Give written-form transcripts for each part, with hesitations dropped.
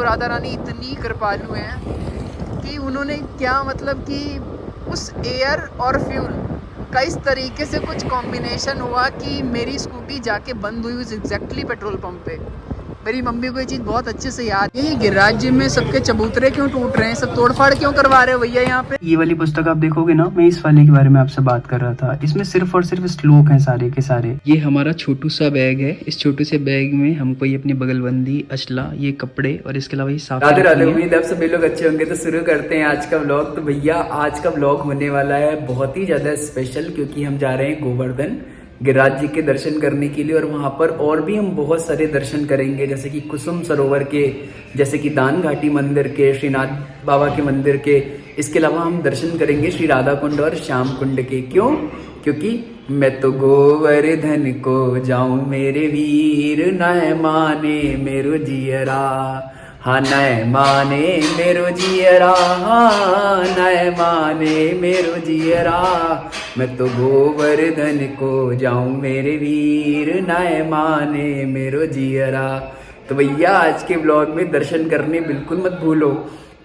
राधा रानी इतनी कृपालु हैं कि उन्होंने क्या मतलब कि उस एयर और फ्यूल का इस तरीके से कुछ कॉम्बिनेशन हुआ कि मेरी स्कूटी जाके बंद हुई उस एग्जैक्टली पेट्रोल पंप पे। मेरी मम्मी को ये चीज़ बहुत अच्छे से याद है। ये गिरिराज जिम में सबके चबूतरे क्यों टूट रहे हैं, सब तोड़फाड़ क्यों करवा रहे हो भैया यहाँ पे। ये वाली पुस्तक आप देखोगे ना, मैं इस वाले के बारे में आपसे बात कर रहा था। इसमें सिर्फ और सिर्फ श्लोक हैं सारे के सारे। ये हमारा छोटू सा बैग है। इस छोटू से बैग में हमको ये अपनी बगलबंदी, असला, ये कपड़े और इसके अलावा ये साफ। राधे राधे, उम्मीद है आप सभी लोग अच्छे होंगे। तो शुरू करते हैं आज का व्लॉग। तो भैया आज का व्लॉग होने वाला है बहुत ही ज्यादा स्पेशल, क्योंकि हम जा रहे हैं गोवर्धन गिरिराज जी के दर्शन करने के लिए। और वहां पर और भी हम बहुत सारे दर्शन करेंगे, जैसे कि कुसुम सरोवर के, जैसे कि दान घाटी मंदिर के, श्रीनाथ बाबा के मंदिर के। इसके अलावा हम दर्शन करेंगे श्री राधा कुंड और श्याम कुंड के। क्यों? क्योंकि मैं तो गोवर्धन को जाऊं मेरे वीर, नय माने मेरो जियरा, हाँ नय माने मेरो जियरा, हाँ नय माने मेरो जियरा। मैं तो गोवर्धन को जाऊं मेरे वीर, नय माने मेरो जियरा। तो भैया आज के ब्लॉग में दर्शन करने बिल्कुल मत भूलो,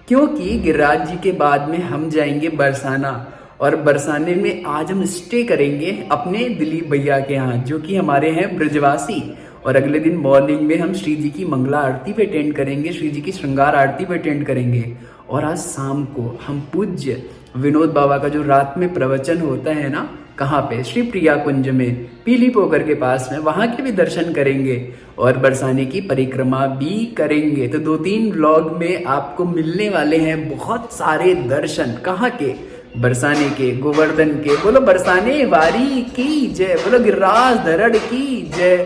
क्योंकि गिरिराज जी के बाद में हम जाएंगे बरसाना। और बरसाने में आज हम स्टे करेंगे अपने दिलीप भैया के यहाँ, जो कि हमारे हैं ब्रजवासी। और अगले दिन मॉर्निंग में हम श्री जी की मंगला आरती पे अटेंड करेंगे, श्री जी की श्रृंगार आरती पे अटेंड करेंगे। और आज शाम को हम पूज्य विनोद बाबा का जो रात में प्रवचन होता है ना, कहाँ पे, श्री प्रिया कुंज में, पीली पोखर के पास में, वहां के भी दर्शन करेंगे और बरसाने की परिक्रमा भी करेंगे। तो 2-3 व्लॉग में आपको मिलने वाले हैं बहुत सारे दर्शन। कहाँ के? बरसाने के, गोवर्धन के। बोलो बरसाने वारी की जय, बोलो गिरिराज धरण की जय।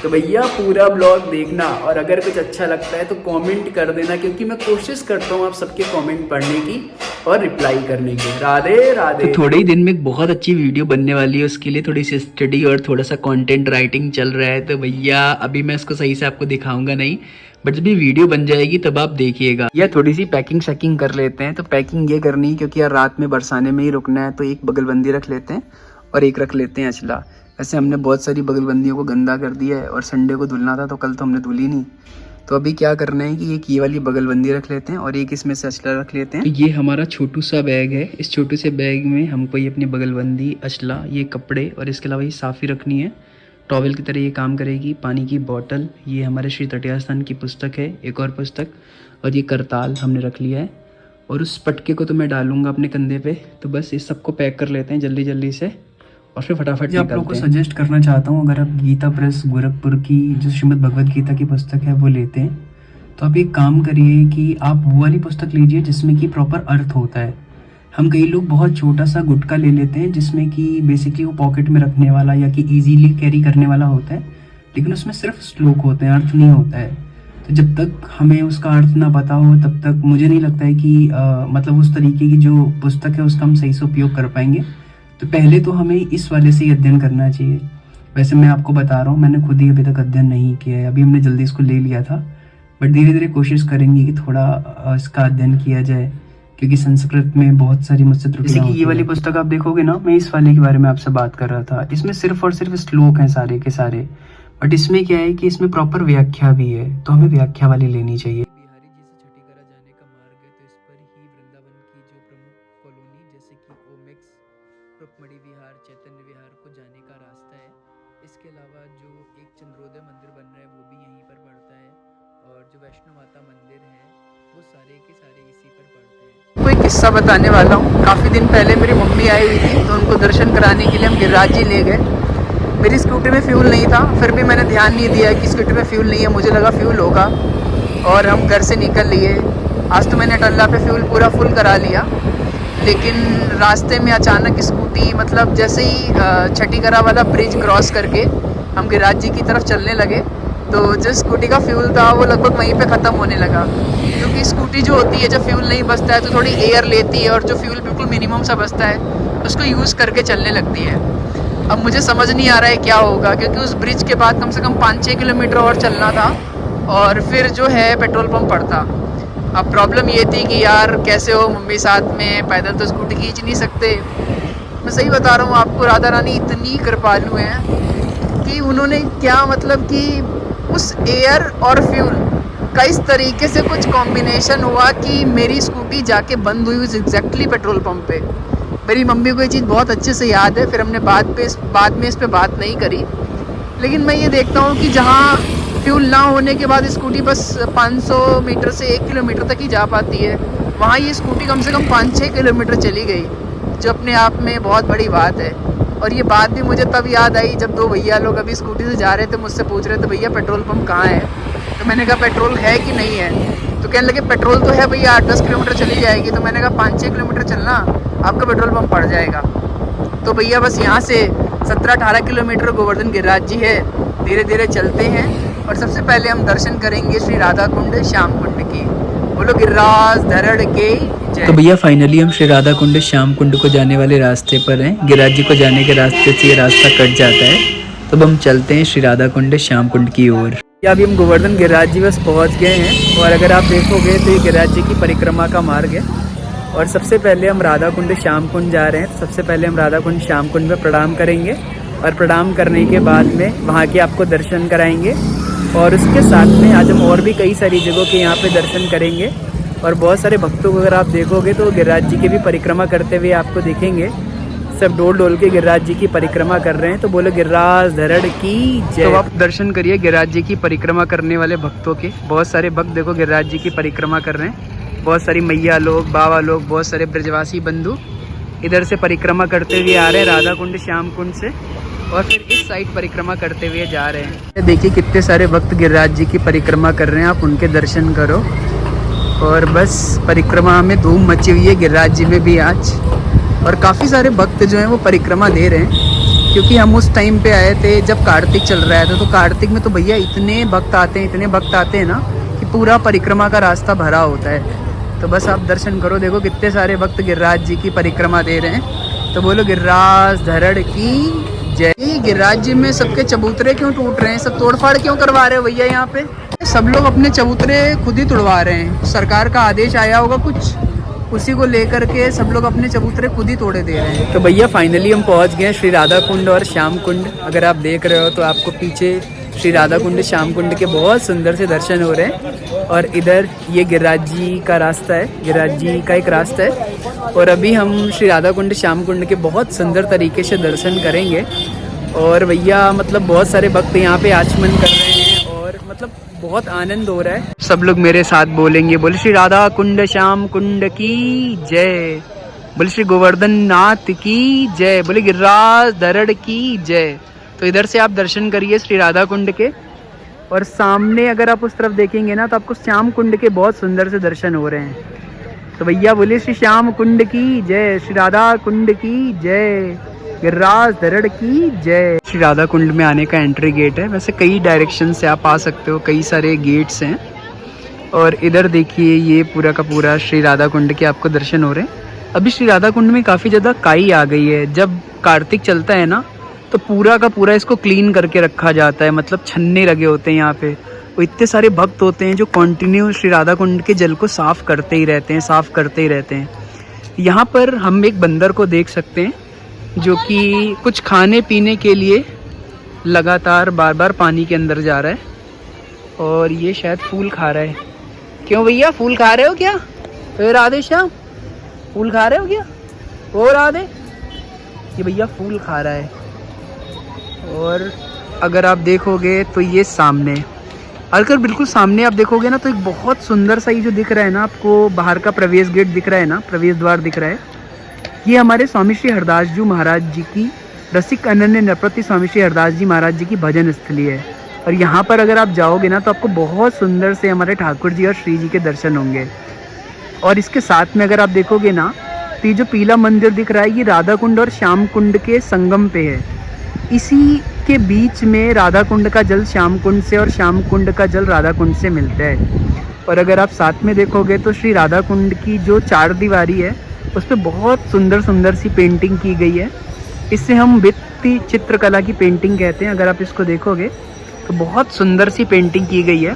तो भैया पूरा ब्लॉग देखना, और अगर कुछ अच्छा लगता है तो कमेंट कर देना, क्योंकि मैं कोशिश करता हूँ आप सबके कमेंट पढ़ने की और रिप्लाई करने की। राधे राधे। तो थोड़े ही दिन में एक बहुत अच्छी वीडियो बनने वाली है, उसके लिए थोड़ी सी स्टडी और थोड़ा सा कंटेंट राइटिंग चल रहा है। तो भैया अभी मैं इसको सही से आपको दिखाऊंगा नहीं, बट जब ये वीडियो बन जाएगी तब आप देखिएगा। या थोड़ी सी पैकिंग शैकिंग कर लेते हैं। तो पैकिंग ये करनी है क्योंकि यार रात में बरसाने में ही रुकना है, तो एक बगलबंदी रख लेते हैं और एक रख लेते हैं असला। वैसे हमने बहुत सारी बगलबंदियों को गंदा कर दिया है और संडे को धुलना था, तो कल तो हमने धुली नहीं। तो अभी क्या करना है कि एक ये वाली बगलबंदी रख लेते हैं और एक इसमें से असला रख लेते हैं। तो ये हमारा छोटू सा बैग है। इस छोटू से बैग में हमको ये अपनी बगलबंदी, असला, ये कपड़े और इसके अलावा ये साफ़ी रखनी है। टॉवेल की तरह ये काम करेगी। पानी की बोतल, ये हमारे श्री तटिया स्थान की पुस्तक है, एक और पुस्तक, और ये करताल हमने रख लिया है। और उस पटके को तो मैं डालूंगा अपने कंधे पे। तो बस इस सबको पैक कर लेते हैं जल्दी जल्दी से और फिर फटाफट आप लोग को सजेस्ट करना चाहता हूँ, अगर आप गीता प्रेस गोरखपुर की जो श्रीमद् भगवद गीता की पुस्तक है वो लेते हैं, तो आप एक काम करिए कि आप वो वाली पुस्तक लीजिए जिसमें कि प्रॉपर अर्थ होता है। हम कई लोग बहुत छोटा सा गुटका ले लेते हैं जिसमें कि बेसिकली वो पॉकेट में रखने वाला या कि इजीली कैरी करने वाला होता है, लेकिन उसमें सिर्फ श्लोक होते हैं, अर्थ नहीं होता है। तो जब तक हमें उसका अर्थ ना पता हो तब तक मुझे नहीं लगता है कि मतलब उस तरीके की जो पुस्तक है उसका हम सही से उपयोग कर पाएंगे। तो पहले तो हमें इस वाले से ही अध्ययन करना चाहिए। वैसे मैं आपको बता रहा हूँ, मैंने खुद ही अभी तक अध्ययन नहीं किया है, अभी हमने जल्दी इसको ले लिया था, बट धीरे धीरे कोशिश करेंगे कि थोड़ा इसका अध्ययन किया जाए, क्योंकि संस्कृत में बहुत सारी मुझसे त्रुटियां होती हैं। ये वाली पुस्तक आप देखोगे ना, मैं इस वाले के बारे में आपसे बात कर रहा था। इसमें सिर्फ और सिर्फ श्लोक हैं सारे के सारे, बट इसमें क्या है कि इसमें प्रॉपर व्याख्या भी है, तो हमें व्याख्या वाली लेनी चाहिए। बिहारी जी से छठीकरा जाने का मार्ग है, तो इस पर ही वृंदावन की जो प्रमुख कॉलोनी जैसे कि ओमेक्स, रुक्मणी विहार, चैतन्य विहार को जाने का रास्ता है। इसके अलावा जो एक चंद्रोदय मंदिर बन रहा है वो भी यहीं पर पड़ता है, और जो वैष्णो माता मंदिर है वो सारे के सारे इसी पर पड़ते हैं। कोई किस्सा बताने वाला हूँ। काफ़ी दिन पहले मेरी मम्मी आई हुई थी, तो उनको दर्शन कराने के लिए हम गिरिराज जी ले गए। मेरी स्कूटी में फ्यूल नहीं था, फिर भी मैंने ध्यान नहीं दिया कि स्कूटी में फ्यूल नहीं है, मुझे लगा फ्यूल होगा और हम घर से निकल लिए। आज तो मैंने टल्ला पे फ्यूल पूरा फुल करा लिया, लेकिन रास्ते में अचानक स्कूटी मतलब जैसे ही छठीकरा वाला ब्रिज क्रॉस करके हम गिरिराज जी की तरफ चलने लगे, तो जो स्कूटी का फ्यूल था वो लगभग वहीं पे ख़त्म होने लगा। क्योंकि स्कूटी जो होती है, जब फ्यूल नहीं बचता है तो थोड़ी एयर लेती है, और जो फ्यूल बिल्कुल मिनिमम सा बचता है उसको यूज़ करके चलने लगती है। अब मुझे समझ नहीं आ रहा है क्या होगा, क्योंकि उस ब्रिज के बाद कम से कम 5-6 किलोमीटर और चलना था और फिर जो है पेट्रोल पंप पड़ता। अब प्रॉब्लम ये थी कि यार कैसे हो, मम्मी साथ में, पैदल तो स्कूटी खींच नहीं सकते। मैं सही बता रहा हूँ आपको, राधा रानी इतनी कृपालु हैं कि उन्होंने क्या मतलब कि उस एयर और फ्यूल इस तरीके से कुछ कॉम्बिनेशन हुआ कि मेरी स्कूटी जाके बंद हुई उस एग्जैक्टली पेट्रोल पंप पे। मेरी मम्मी को ये चीज़ बहुत अच्छे से याद है, फिर हमने बाद में इस पे बात नहीं करी। लेकिन मैं ये देखता हूँ कि जहाँ फ्यूल ना होने के बाद स्कूटी बस 500 मीटर से 1 किलोमीटर तक ही जा पाती है, वहाँ ये स्कूटी कम से कम 5-6 किलोमीटर चली गई, जो अपने आप में बहुत बड़ी बात है। और ये बात भी मुझे तब याद आई जब 2 भैया लोग अभी स्कूटी से जा रहे थे, मुझसे पूछ रहे थे भैया पेट्रोल पंप कहाँ है। तो मैंने कहा पेट्रोल है कि नहीं है, तो कहने लगे पेट्रोल तो है भैया, 8-10 किलोमीटर चली जाएगी। तो मैंने कहा 5-6 किलोमीटर चलना, आपका पेट्रोल पंप पड़ जाएगा। तो भैया बस यहाँ से 17-18 किलोमीटर गोवर्धन गिरिराज जी है, धीरे धीरे चलते हैं। और सबसे पहले हम दर्शन करेंगे श्री राधा कुंड श्याम कुंड की। बोलो गिरिराज धरड़ के जय। तो भैया फाइनली हम श्री राधा कुंड श्याम कुंड को जाने वाले रास्ते पर हैं। गिरिराज जी को जाने के रास्ते से ये रास्ता कट जाता है, तो अब हम चलते हैं श्री राधा कुंड श्याम कुंड की ओर। अभी हम गोवर्धन गिरिराज जी बस पहुँच गए हैं, और अगर आप देखोगे तो ये गिरिराज जी की परिक्रमा का मार्ग है। और सबसे पहले हम राधा कुंड श्याम कुंड जा रहे हैं। तो सबसे पहले हम राधा कुंड श्याम कुंड में प्रणाम करेंगे, और प्रणाम करने के बाद में वहाँ के आपको दर्शन कराएंगे। और उसके साथ में आज हम और भी कई सारी जगहों के यहाँ पे दर्शन करेंगे। और बहुत सारे भक्तों को अगर आप देखोगे तो गिरिराज जी की भी परिक्रमा करते हुए आपको दिखेंगे। सब डोल के गिरिराज जी की परिक्रमा कर रहे हैं। तो बोलो गिरिराज धरड़ की जय। तो आप दर्शन करिए गिरिराज जी की परिक्रमा करने वाले भक्तों के। बहुत सारे भक्त देखो गिरिराज जी की परिक्रमा कर रहे हैं, बहुत सारी मैया लोग, बाबा लोग, बहुत सारे ब्रजवासी बंधु इधर से परिक्रमा करते हुए आ रहे हैं राधा कुंड श्याम कुंड से, और फिर इस साइड परिक्रमा करते हुए जा रहे हैं। देखिए कितने सारे भक्त गिरिराज जी की परिक्रमा कर रहे हैं, आप उनके दर्शन करो। और बस परिक्रमा में धूम मची हुई है गिरिराज जी में भी आज। और काफ़ी सारे भक्त जो हैं वो परिक्रमा दे रहे हैं, क्योंकि हम उस टाइम पे आए थे जब कार्तिक चल रहा था। तो कार्तिक में तो भैया इतने भक्त आते हैं ना कि पूरा परिक्रमा का रास्ता भरा होता है। तो बस आप दर्शन करो, देखो कितने सारे भक्त गिरिराज जी की परिक्रमा दे रहे हैं। तो बोलो गिरिराज धरड़ की जय। गिरिराज जी में सबके चबूतरे क्यों टूट रहे हैं, सब तोड़फाड़ क्यों करवा रहे हो भैया? यहाँ पे सब लोग अपने चबूतरे खुद ही तोड़वा रहे हैं। सरकार का आदेश आया होगा कुछ, उसी को लेकर के सब लोग अपने चबूतरे खुद ही तोड़े दे रहे हैं। तो भैया फाइनली हम पहुंच गए श्री राधा कुंड और श्याम कुंड। अगर आप देख रहे हो तो आपको पीछे श्री राधा कुंड श्याम कुंड के बहुत सुंदर से दर्शन हो रहे हैं। और इधर ये गिरिराज जी का रास्ता है, गिरिराज जी का एक रास्ता है। और अभी हम श्री राधा कुंड श्याम कुंड के बहुत सुंदर तरीके से दर्शन करेंगे। और भैया मतलब बहुत सारे भक्त यहाँ पे आचमन कर रहे हैं, और मतलब बहुत आनंद हो रहा है। सब लोग मेरे साथ बोलेंगे, बोले श्री राधा कुंड श्याम कुंड की जय, बोले श्री गोवर्धन नाथ की जय, बोले गिरिराज धरड़ की जय। तो इधर से आप दर्शन करिए श्री राधा कुंड के, और सामने अगर आप उस तरफ देखेंगे ना तो आपको श्याम कुंड के बहुत सुंदर से दर्शन हो रहे हैं। तो भैया बोले श्री श्याम कुंड की जय, श्री राधा कुंड की जय, गिरिराज धरड़ की जय। श्री राधा कुंड में आने का एंट्री गेट है। वैसे कई डायरेक्शन से आप आ सकते हो, कई सारे गेट्स हैं। और इधर देखिए ये पूरा का पूरा श्री राधा कुंड के आपको दर्शन हो रहे हैं। अभी श्री राधा कुंड में काफ़ी ज़्यादा काई आ गई है। जब कार्तिक चलता है ना तो पूरा का पूरा इसको क्लीन करके रखा जाता है, मतलब छन्ने लगे होते हैं यहाँ पे। वो इतने सारे भक्त होते हैं जो कंटिन्यू श्री राधा कुंड के जल को साफ़ करते ही रहते हैं। यहाँ पर हम एक बंदर को देख सकते हैं जो कि कुछ खाने पीने के लिए लगातार बार बार पानी के अंदर जा रहा है, और ये शायद फूल खा रहा है। क्यों भैया फूल खा रहे हो क्या? तो राधे श्याम फूल खा रहे हो क्या? ओ राधे, ये भैया फूल खा रहा है। और अगर आप देखोगे तो ये सामने, अगर बिल्कुल सामने आप देखोगे ना तो एक बहुत सुंदर सा ये जो दिख रहा है ना आपको, बाहर का प्रवेश गेट दिख रहा है ना, प्रवेश द्वार दिख रहा है। ये हमारे स्वामी श्री हरदास जी महाराज जी की, रसिक अनन्य नरपति स्वामी श्री हरदास जी महाराज जी की भजन स्थली है। और यहाँ पर अगर आप जाओगे ना तो आपको बहुत सुंदर से हमारे ठाकुर जी और श्री जी के दर्शन होंगे। और इसके साथ में अगर आप देखोगे ना तो ये जो पीला मंदिर दिख रहा है ये राधा कुंड और श्याम कुंड के संगम पे है। इसी के बीच में राधा कुंड का जल श्याम कुंड से और श्याम कुंड का जल राधा कुंड से मिलता है। और अगर आप साथ में देखोगे तो श्री राधा कुंड की जो चार दीवारी है उस पर बहुत सुंदर सुंदर सी पेंटिंग की गई है। इससे हम भित्ति चित्रकला की पेंटिंग कहते हैं। अगर आप इसको देखोगे तो बहुत सुंदर सी पेंटिंग की गई है।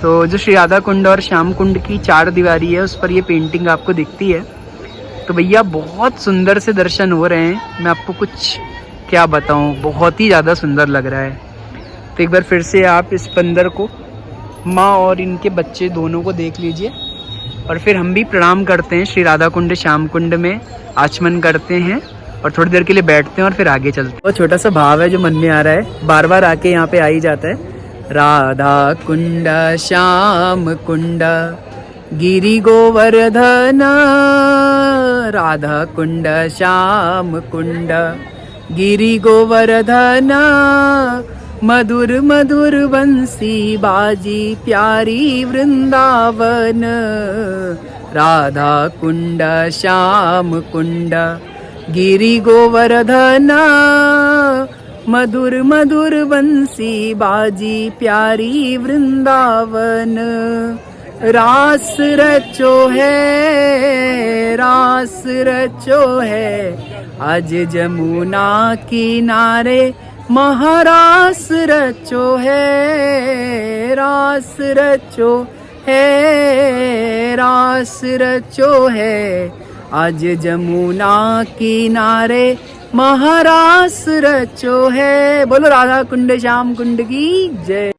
तो जो श्री राधा कुंड और श्याम कुंड की चार दीवारी है उस पर ये पेंटिंग आपको दिखती है। तो भैया बहुत सुंदर से दर्शन हो रहे हैं, मैं आपको कुछ क्या बताऊं, बहुत ही ज़्यादा सुंदर लग रहा है। तो एक बार फिर से आप इस बंदर को माँ और इनके बच्चे दोनों को देख लीजिए। और फिर हम भी प्रणाम करते हैं श्री राधा कुंड श्याम कुंड में, आचमन करते हैं और थोड़ी देर के लिए बैठते हैं और फिर आगे चलते हैं। वो छोटा सा भाव है जो मन में आ रहा है, बार बार आके यहाँ पे आ ही जाता है। राधा कुंड श्याम कुंड गिरि गोवर्धन, राधा कुंड श्याम कुंड गिरि गोवर्धन, मधुर मधुर बंसी बाजी प्यारी वृंदावन, राधा कुंड श्याम कुंड गिरि गोवर्धन, मधुर मधुर बंसी बाजी प्यारी वृंदावन, रास रचो है, रास रचो है आज जमुना किनारे, महारास रचो है, रास रचो है, रास रचो है आज जमुना किनारे, महारास रचो है। बोलो राधा कुंड श्याम कुंड की जय।